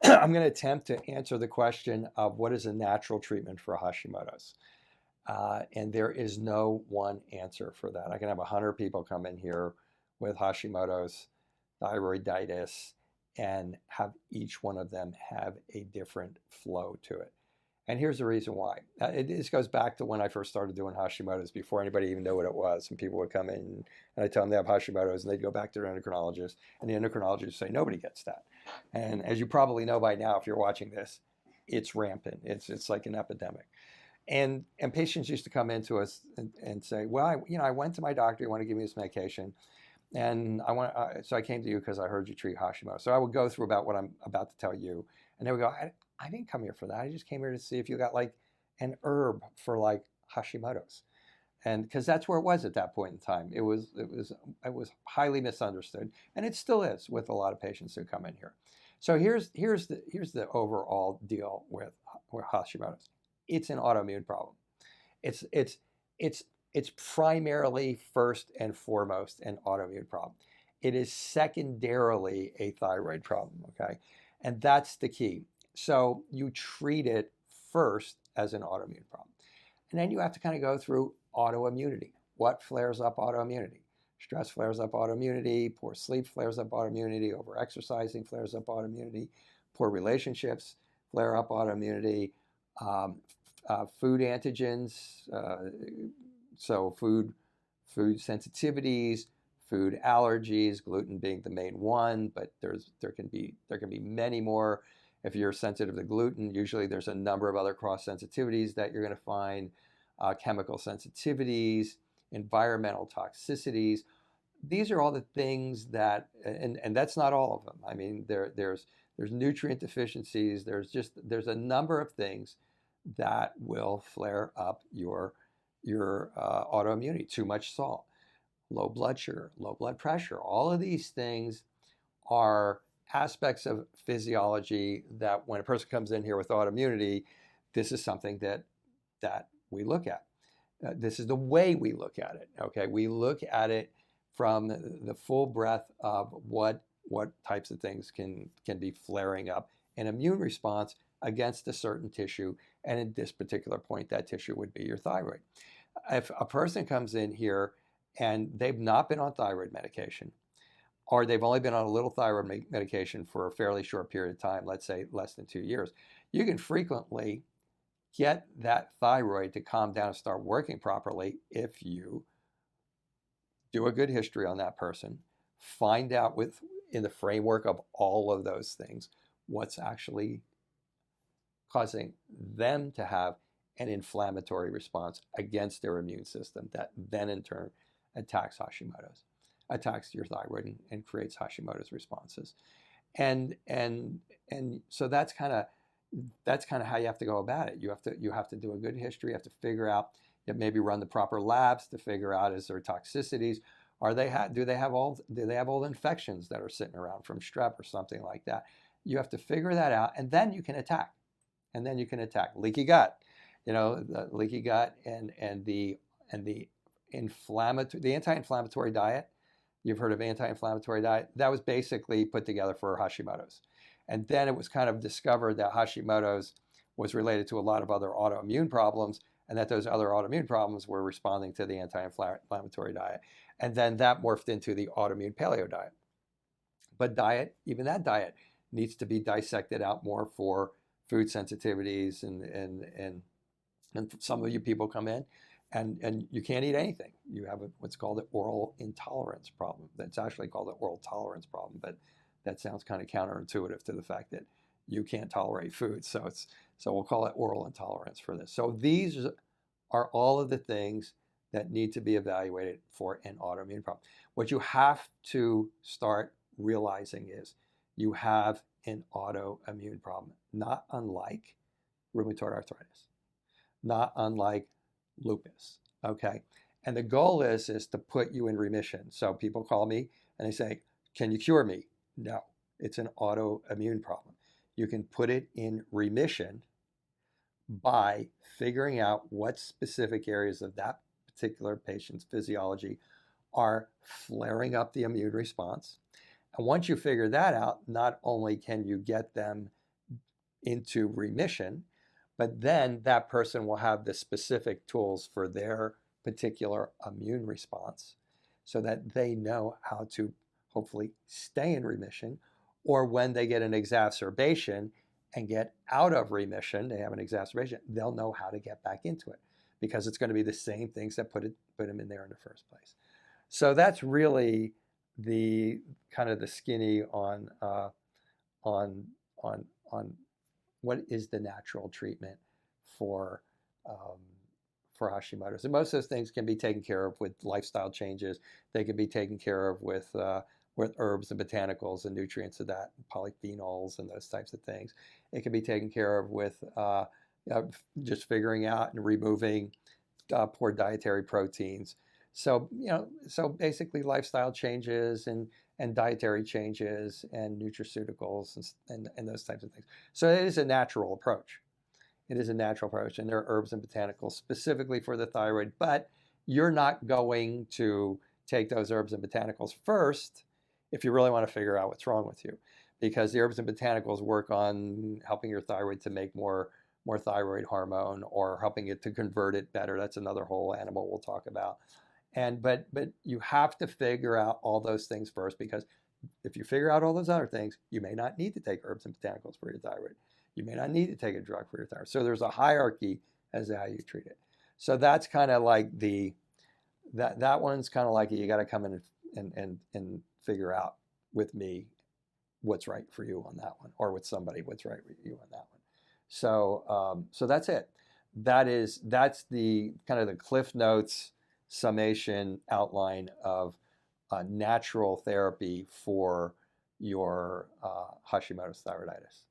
I'm going to attempt to answer the question of what is a natural treatment for Hashimoto's. And there is no one answer for that. I can have 100 people come in here with Hashimoto's, thyroiditis, and have each one of them have a different flow to it. And here's the reason why. This goes back to when I first started doing Hashimoto's before anybody even knew what it was. And people would come in and I tell them they have Hashimoto's and they'd go back to their endocrinologist. And the endocrinologist would say, nobody gets that. And as you probably know by now, if you're watching this, it's rampant. It's like an epidemic. And patients used to come into us and say, well, I went to my doctor, you want to give me this medication. And so I came to you because I heard you treat Hashimoto. So I would go through about what I'm about to tell you. And they would go, I didn't come here for that. I just came here to see if you got like an herb for like Hashimoto's. And because that's where it was at that point in time. It was highly misunderstood. And it still is with a lot of patients who come in here. So here's the overall deal with Hashimoto's. It's an autoimmune problem. It's it's it's it's primarily first and foremost an autoimmune problem. It is secondarily a thyroid problem, okay? And that's the key. So you treat it first as an autoimmune problem. And then you have to kind of go through autoimmunity. What flares up autoimmunity? Stress flares up autoimmunity, poor sleep flares up autoimmunity, overexercising flares up autoimmunity, poor relationships flare up autoimmunity, um, food antigens, so food sensitivities, food allergies, gluten being the main one, but there can be many more. If you're sensitive to gluten, usually there's a number of other cross sensitivities that you're going to find, chemical sensitivities, environmental toxicities. These are all the things that, and that's not all of them. I mean, there's nutrient deficiencies. There's a number of things that will flare up your autoimmunity. Too much salt, low blood sugar, low blood pressure. All of these things are aspects of physiology that when a person comes in here with autoimmunity, this is something that we look at. This is the way we look at it. Okay, we look at it from the full breadth of what types of things can be flaring up an immune response against a certain tissue, and at this particular point, that tissue would be your thyroid. If a person comes in here and they've not been on thyroid medication, or they've only been on a little thyroid medication for a fairly short period of time, let's say less than 2 years, you can frequently get that thyroid to calm down and start working properly if you do a good history on that person, find out in the framework of all of those things, what's actually causing them to have an inflammatory response against their immune system that then in turn attacks Hashimoto's, attacks your thyroid and creates Hashimoto's responses. And so that's kind of how you have to go about it. You have to do a good history. You have to figure out, maybe run the proper labs to figure out, is there toxicities? Do they have all infections that are sitting around from strep or something like that? You have to figure that out, and then you can attack. Leaky gut, the leaky gut and the anti-inflammatory diet. You've heard of anti-inflammatory diet. That was basically put together for Hashimoto's. And then it was kind of discovered that Hashimoto's was related to a lot of other autoimmune problems, and that those other autoimmune problems were responding to the anti-inflammatory diet. And then that morphed into the autoimmune paleo diet. But even that diet needs to be dissected out more for food sensitivities, and some of you people come in and you can't eat anything. You have what's called an oral intolerance problem. That's actually called an oral tolerance problem, but that sounds kind of counterintuitive to the fact that you can't tolerate food. So we'll call it oral intolerance for this. So these are all of the things that need to be evaluated for an autoimmune problem. What you have to start realizing is you have an autoimmune problem, not unlike rheumatoid arthritis, not unlike lupus, okay? And the goal is to put you in remission. So people call me and they say, can you cure me? No, it's an autoimmune problem. You can put it in remission by figuring out what specific areas of that particular patient's physiology are flaring up the immune response. And once you figure that out, not only can you get them into remission, but then that person will have the specific tools for their particular immune response so that they know how to hopefully stay in remission, or when they get an exacerbation and get out of remission, they have an exacerbation, they'll know how to get back into it because it's going to be the same things that put them in there in the first place. So that's really the kind of the skinny on on on what is the natural treatment for um, for Hashimoto's. And most of those things can be taken care of with lifestyle changes. They can be taken care of with herbs and botanicals and nutrients of that, polyphenols and those types of things. It can be taken care of with just figuring out and removing poor dietary proteins. So so basically lifestyle changes and dietary changes and nutraceuticals and those types of things. So it is a natural approach. It is a natural approach, and there are herbs and botanicals specifically for the thyroid, but you're not going to take those herbs and botanicals first if you really want to figure out what's wrong with you, because the herbs and botanicals work on helping your thyroid to make more thyroid hormone or helping it to convert it better. That's another whole animal we'll talk about. But you have to figure out all those things first, because if you figure out all those other things, you may not need to take herbs and botanicals for your thyroid. You may not need to take a drug for your thyroid. So there's a hierarchy as to how you treat it. So that's kind of like that one's kind of like you got to come in and figure out with me what's right for you on that one, or with somebody what's right for you on that one. So that's it. That's the kind of the Cliff Notes summation outline of natural therapy for your Hashimoto's thyroiditis.